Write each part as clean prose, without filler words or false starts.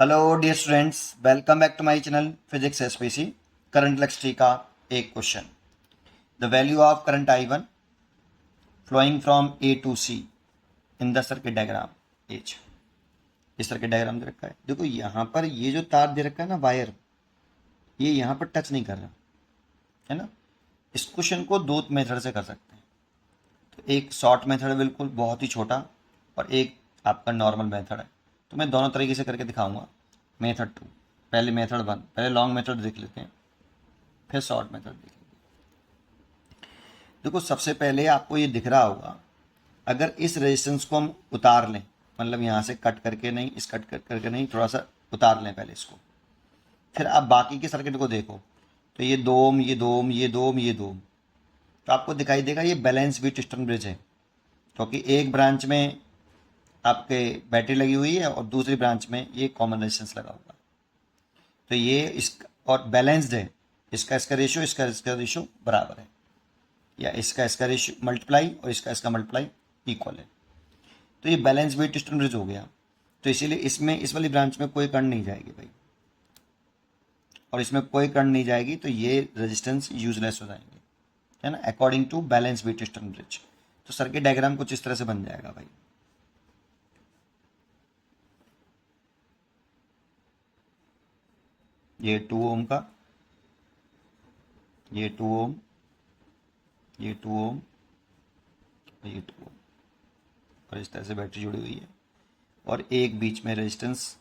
Hello dear students, welcome back to my channel physics SPC. Current electricity का एक question. The value of current I1 flowing from A to C in the circuit diagram H. इस circuit diagram दे रखा है। देखो यहाँ पर ये जो तार दे रखा है ना, वायर, ये यहाँ पर टच नहीं कर रहा है ना। इस क्वेश्चन को दो मेथड से कर सकते हैं। तो एक शॉर्ट मेथड है, बिल्कुल बहुत ही छोटा, और एक आपका नॉर्मल मेथड है। तो मैं दोनों तरीके से करके दिखाऊंगा। मेथड 2, पहले मेथड 1, पहले लॉन्ग मेथड देख लेते हैं, फिर शॉर्ट मेथड देखेंगे। देखो सबसे पहले आपको ये दिख रहा होगा, अगर इस रेजिस्टेंस को हम उतार लें, मतलब यहाँ से कट करके नहीं, इस कट करके नहीं, थोड़ा सा उतार लें पहले इसको, फिर आप बाकी के सर्किट को देखो। तो ये 2 ओम, ये 2 ओम, ये 2 ओम, ये 2 ओम, तो आपको दिखाई देगा ये बैलेंस व्हीटस्टोन ब्रिज है, क्योंकि एक ब्रांच में आपके बैटरी लगी हुई है और दूसरी ब्रांच में ये कॉमन रेजिस्टेंस लगा हुआ है। तो ये इस और बैलेंस्ड है, इसका रेशियो, इसका रेशियो बराबर है, या इसका रेशियो मल्टीप्लाई और इसका मल्टीप्लाई इक्वल है। तो ये बैलेंस व्हीटस्टोन ब्रिज हो गया। तो इसीलिए इसमें इस वाली ब्रांच में कोई करंट नहीं जाएगी भाई, और इसमें कोई करंट नहीं जाएगी, तो ये रेजिस्टेंस यूजलेस हो जाएंगे, है ना, according to balance Wheatstone bridge. तो सर्किट डायग्राम कुछ इस तरह से बन जाएगा भाई। ये 2 ओम का, ये 2 ओम, ये 2 ओम, ये 2 ओम, और इस तरह से बैटरी जुड़ी हुई है, और एक बीच में रेजिस्टेंस।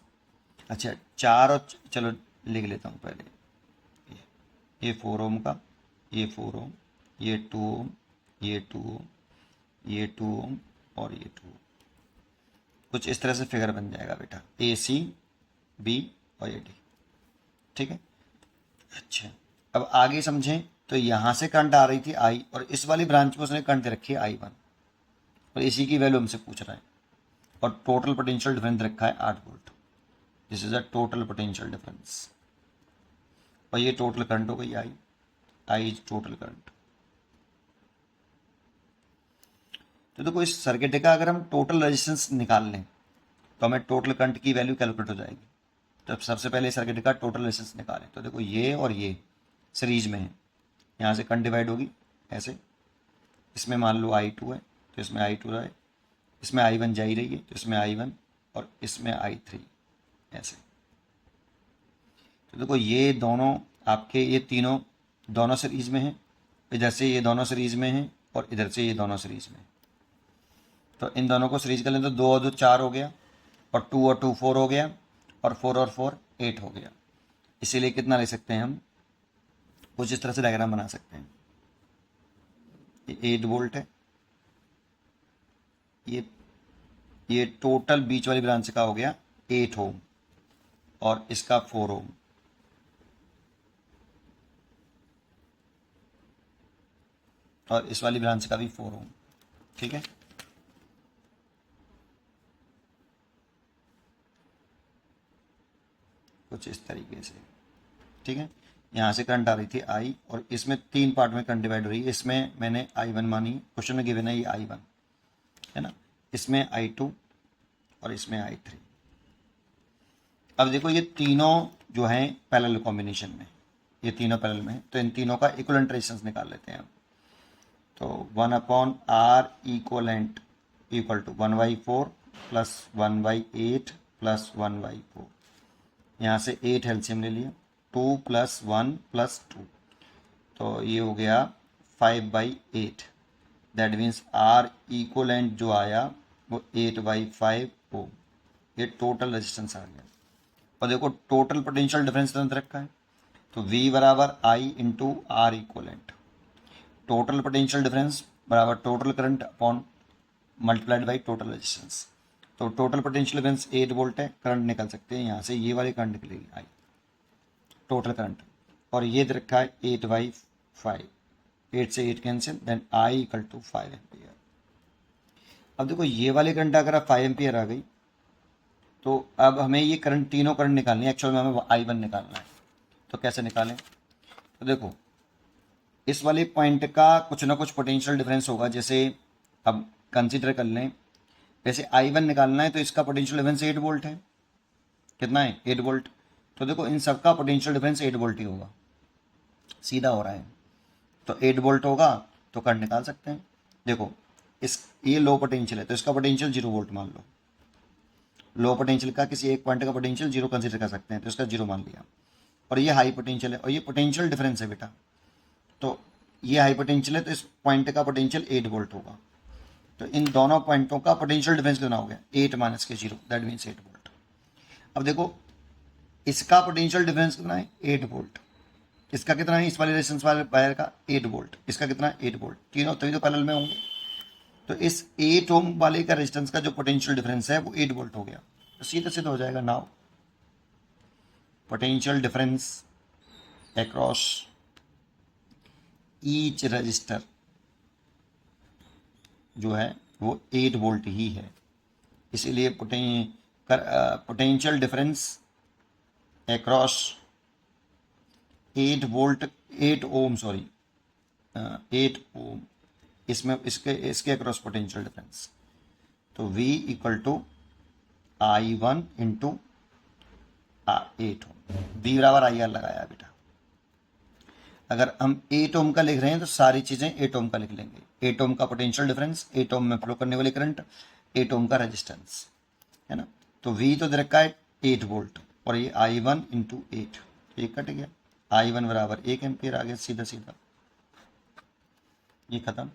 अच्छा, चार, और चलो लिख लेता हूँ पहले। ये 4 ओम का, ये 4 ओम, ये 2 ओम, ये 2 ओम, ये 2 ओम, और ये 2 ओम। कुछ इस तरह से फिगर बन जाएगा बेटा, ए सी बी और ये डी। ठीक है। अच्छा, अब आगे समझें। तो यहाँ से करंट आ रही थी आई, और इस वाली ब्रांच में उसने करंट दे रखी है I1, और इसी की वैल्यू हमसे पूछ रहा है, और टोटल पोटेंशियल डिफरेंस रखा है 8 volt. This is a total potential difference, और ये टोटल करंट हो गई आई इज टोटल करंट। तो देखो इस सर्किट का अगर हम टोटल रेजिस्टेंस निकाल लें तो हमें टोटल करंट की वैल्यू कैलकुलेट हो जाएगी। तो अब सबसे पहले सर्किट का टोटल रेजिस्टेंस निकालें। तो देखो ये और ये सीरीज में है, यहाँ से करंट डिवाइड होगी ऐसे, इसमें मान लो I2 है तो इसमें I2 रहा है, इसमें I1 जा ही रही है तो इसमें I1, और इसमें I3 ऐसे। तो देखो ये दोनों आपके, ये तीनों दोनों सीरीज में हैं, इधर से ये दोनों सीरीज में हैं और इधर से ये दोनों सीरीज में। तो इन दोनों को सीरीज कर लें तो 2 और 2 4 हो गया, और 2 और 2 4 हो गया, और 4 और 4 8 हो गया। इसीलिए कितना ले सकते हैं हम, कुछ इस तरह से डायग्राम बना सकते हैं। ये 8 वोल्ट है, ये टोटल बीच वाली ब्रांच का हो गया 8 ओम, और इसका 4 ओम, और इस वाली ब्रांच का भी 4 ओम। ठीक है। कुछ इस तरीके से। ठीक है। यहाँ से करंट आ रही थी आई, और इसमें 3 पार्ट में करंट डिवाइड हो रही है। इसमें मैंने I1 मानी, क्वेश्चन में गिवन है ये I1 है ना, इसमें I2, और इसमें I3। अब देखो ये तीनों जो हैं पैरेलल कॉम्बिनेशन में, ये तीनों पैरेलल में है, तो इन तीनों का इक्विवेलेंट रेजिस्टेंस निकाल लेते हैं हम। तो 1/R equivalent equal to 1/4 plus 1/8 plus 1/4। यहाँ से 8 एलसीएम ले लिया, 2 + 1 + 2, तो ये हो गया 5/8। दैट मीन्स R इक्वलेंट जो आया वो 8/5 ओम। ये टोटल रेजिस्टेंस आ गया। और देखो टोटल पोटेंशियल डिफरेंस दे रखा है, तो V बराबर I into R equivalent. Total potential difference बराबर total current upon multiplied by total resistance. तो टोटल पोटेंशियल डिफरेंस 8 वोल्ट है, करंट निकल सकते हैं यहाँ से, ये वाली करंट निकलेगी आई, टोटल करंट। और ये दे रखा है 8/5, 8 से 8 cancel, then I equal to 5 ampere. अब देखो ये वाली करंट अगर 5 एम्पियर आ गई, तो अब हमें ये करंट, तीनों करंट निकालनी है, एक्चुअल में हमें I1 निकालना है। तो कैसे निकालें, तो देखो इस वाले पॉइंट का कुछ ना कुछ पोटेंशियल डिफरेंस होगा। जैसे अब कंसीडर कर लें, जैसे I1 निकालना है तो इसका पोटेंशियल डिफरेंस 8 वोल्ट है, कितना है 8 वोल्ट। तो देखो इन सबका पोटेंशियल डिफरेंस 8 वोल्ट ही होगा, सीधा हो रहा है। तो 8 वोल्ट होगा तो करंट निकाल सकते हैं। देखो इस ये लो पोटेंशियल है तो इसका पोटेंशियल 0 वोल्ट मान लो। लो पोटेंशियल का किसी एक पॉइंट का पोटेंशियल 0 कंसीडर कर सकते हैं, तो इसका 0 मान लिया। और ये हाई पोटेंशियल है और ये पोटेंशियल डिफरेंस है बेटा। तो ये हाई पोटेंशियल है तो इस पॉइंट का पोटेंशियल 8 वोल्ट होगा। तो इन दोनों पॉइंटों का पोटेंशियल डिफरेंस कितना हो गया 8 माइनस के 0, दैट मीन्स 8 वोल्ट। अब देखो इसका पोटेंशियल डिफरेंस कितना है 8 वोल्ट, इसका कितना है इस वाले रेजिस्टेंस वाले वायर का 8 वोल्ट, इसका कितना है 8 वोल्ट, तीनों तभी तो पैरेलल में होंगे। तो इस 8 ओम वाले का रेजिस्टेंस का जो पोटेंशियल डिफरेंस है वो 8 वोल्ट हो गया। तो सीधे सीधे हो जाएगा now potential difference across each resistor जो है वो 8 वोल्ट ही है। इसीलिए potential difference across 8 volt 8 ohm 8 ohm इसमें इसके अक्रॉस पोटेंशियल डिफरेंस। तो V equal to I1 into 8 ohm, V बराबर IR लगाया बेटा। अगर हम 8 ओम का लिख रहे हैं तो सारी चीज़ें 8 ओम का लिख लेंगे। 8 ओम का पोटेंशियल डिफरेंस, 8 ओम में फ्लो करने वाली करंट, 8 ओम का रेजिस्टेंस, है ना। तो V तो दे रखा है 8 वोल्ट और ये I1 इंटू 8, ये कट गया। I1 बराबर 1 एम्पियर आ गया सीधा सीधा, ये खत्म।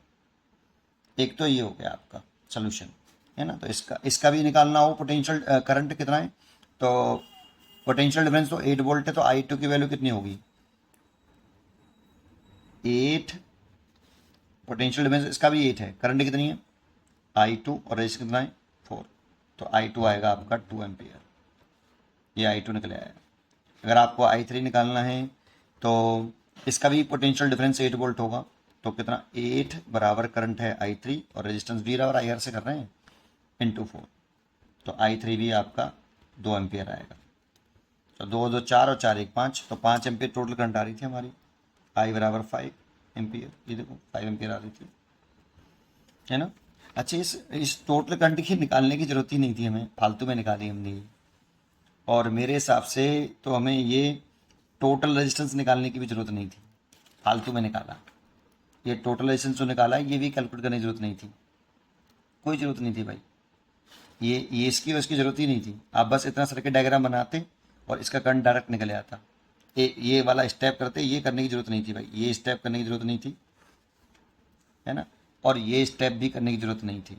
एक तो ये हो गया आपका सोल्यूशन, है ना। तो इसका भी निकालना हो पोटेंशियल करंट कितना है, तो पोटेंशियल डिफरेंस तो 8 वोल्ट है, तो I2 की वैल्यू कितनी होगी 8, पोटेंशियल डिफरेंस इसका भी 8 है, करंट कितनी है I2 और रेजिस्टेंस कितना है 4, तो I2 आएगा आपका 2 एम्पियर, ये I2 निकले आएगा। अगर आपको I3 निकालना है तो इसका भी पोटेंशियल डिफरेंस 8 वोल्ट होगा, तो कितना 8 बराबर करंट है I3 और रेजिस्टेंस V बराबर IR से कर रहे हैं इंटू 4, तो I3 भी आपका 2 एम्पियर आएगा। तो 2 2 4 और 4 1 5, तो 5 एम्पियर टोटल करंट आ रही थी हमारी, I बराबर 5 एम्पियर, ये देखो 5 एम्पियर आ रही थी, है ना। अच्छा इस टोटल करंट की निकालने की जरूरत ही नहीं थी हमें, फालतू में निकाली हमने। और मेरे हिसाब से तो हमें ये टोटल रेजिस्टेंस निकालने की भी ज़रूरत नहीं थी, फालतू में निकाला। ये टोटल रेजिस्टेंस जो निकाला है ये भी कैलकुलेट करने की ज़रूरत नहीं थी, कोई ज़रूरत नहीं थी भाई, ये इसकी और इसकी ज़रूरत ही नहीं थी। आप बस इतना सर्किट डायग्राम बनाते और इसका करंट डायरेक्ट निकल आता। ये वाला स्टेप करते, ये करने की ज़रूरत नहीं थी भाई, ये स्टेप करने की ज़रूरत नहीं थी, है ना। और ये स्टेप भी करने की ज़रूरत नहीं थी,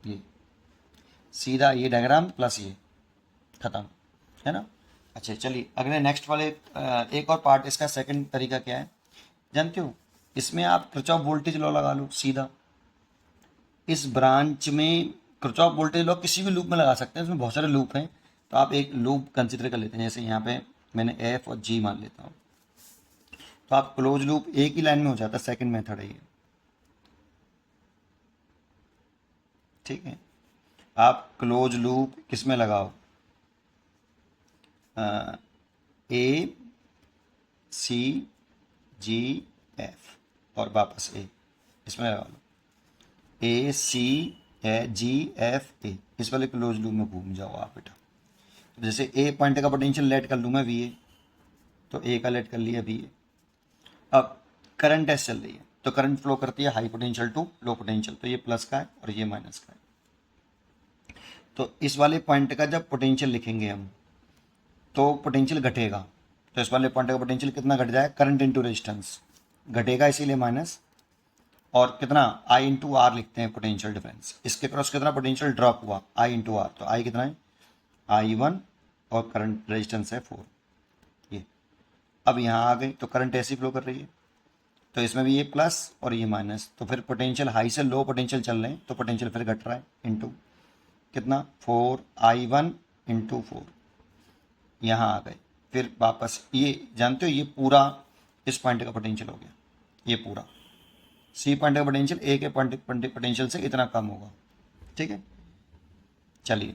ये सीधा ये डायग्राम प्लस ये ख़त्म, है ना। अच्छा चलिए अगले नेक्स्ट वाले एक और पार्ट, इसका सेकंड तरीका क्या है जानते हो, इसमें आप किरचॉफ वोल्टेज लॉ लगा लो सीधा। इस ब्रांच में किरचॉफ वोल्टेज लॉ किसी भी लूप में लगा सकते हैं, इसमें बहुत सारे लूप हैं, तो आप एक लूप कंसिडर कर लेते हैं। जैसे यहाँ पे मैंने F और G मान लेता हूँ, तो आप क्लोज लूप एक ही लाइन में हो जाता है, सेकंड मेथड है ये, ठीक है। आप क्लोज लूप किस में लगाओ, A C G F और वापस A, इसमें लगा लो A C G F A, इस वाले क्लोज लूप में घूम जाओ आप बेटा। जैसे A पॉइंट का पोटेंशियल लेट कर लूँ मैं VA, तो A का लेट कर लिया VA। अब करंट ऐसे चल रही है, तो करंट फ्लो करती है high potential to low potential, तो ये प्लस का है और ये माइनस का है। तो इस वाले पॉइंट का जब पोटेंशियल लिखेंगे हम तो पोटेंशियल घटेगा, तो इस वाले पॉइंट का पोटेंशियल कितना घट जाएगा, करंट इंटू रेजिस्टेंस घटेगा इसीलिए माइनस, और कितना I इंटू आर लिखते हैं पोटेंशियल डिफरेंस। इसके क्रॉस कितना पोटेंशियल ड्रॉप हुआ I इंटू आर, तो I कितना है I1 और करंट रेजिस्टेंस है 4, ये अब यहाँ आ गई तो करंट ऐसी फ्लो कर रही है, तो इसमें भी ये प्लस और ये माइनस, तो फिर पोटेंशियल हाई से लो पोटेंशियल चल रहे हैं, तो पोटेंशियल फिर घट रहा है इंटू कितना 4I1 इंटू 4, यहाँ आ गए। फिर वापस ये जानते हो ये पूरा इस पॉइंट का पोटेंशियल हो गया, ये पूरा सी पॉइंट का पोटेंशियल ए के पोटेंशियल से इतना कम होगा, ठीक है। चलिए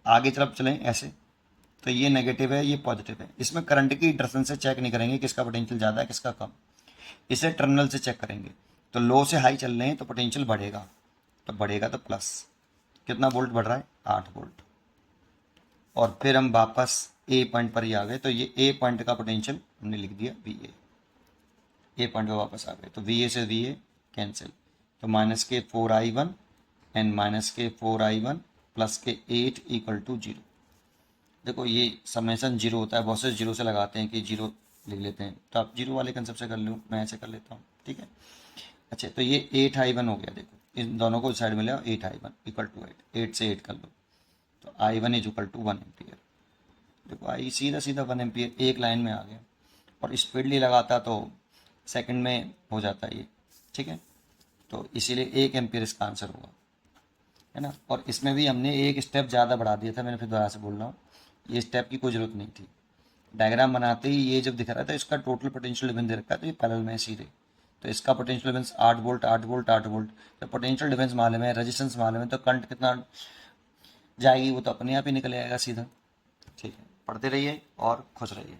आगे तरफ चलें ऐसे, तो ये नेगेटिव है ये पॉजिटिव है, इसमें करंट की डिफरेंस से चेक नहीं करेंगे किसका पोटेंशियल ज़्यादा है किसका कम, इसे टर्मिनल से चेक करेंगे। तो लो से हाई चल रहे हैं तो पोटेंशियल बढ़ेगा, तो बढ़ेगा तो प्लस, कितना वोल्ट बढ़ रहा है 8 वोल्ट, और फिर हम वापस ए पॉइंट पर ही आ गए, तो ये ए पॉइंट का पोटेंशियल हमने लिख दिया वी ए पॉइंट पर वापस आ गए, तो वी ए से वी ए कैंसिल, तो माइनस के 4i1 एंड माइनस के 4i1 प्लस के 8 इक्वल टू 0। देखो ये समेसन जीरो होता है, बहुत से जीरो से लगाते हैं कि जीरो लिख लेते हैं, तो आप जीरो वाले कंसेप्ट से कर लो, मैं ऐसे कर लेता हूँ, ठीक है। अच्छा, तो ये 8i1 हो गया, देखो इन दोनों को साइड में ले आओ, 8i1 इक्वल टू 8 से 8 कर लो, तो i1 is equal to 1 ampere. देखो आई सीधा सीधा 1 एम्पियर एक लाइन में आ गया, और स्पीडली लगाता तो सेकंड में हो जाता है ये, ठीक है। तो इसीलिए 1 एम्पियर इसका आंसर होगा, है ना। और इसमें भी हमने एक स्टेप ज़्यादा बढ़ा दिया था, मैंने फिर दोबारा से बोल रहा हूँ, ये स्टेप की कोई ज़रूरत नहीं थी। डायग्राम बनाते ही ये जब दिख रहा था इसका टोटल पोटेंशियल डिफरेंस दे रखा है, तो ये पैरेलल में सीधे, तो इसका potential difference 8 volt 8 volt 8 volt. तो पोटेंशियल डिफरेंस मालूम है, रेजिस्टेंस मालूम है, तो करंट कितना जाएगी वो तो अपने आप ही निकल आएगा सीधा। ठीक है, पढ़ते रहिए और खुश रहिए।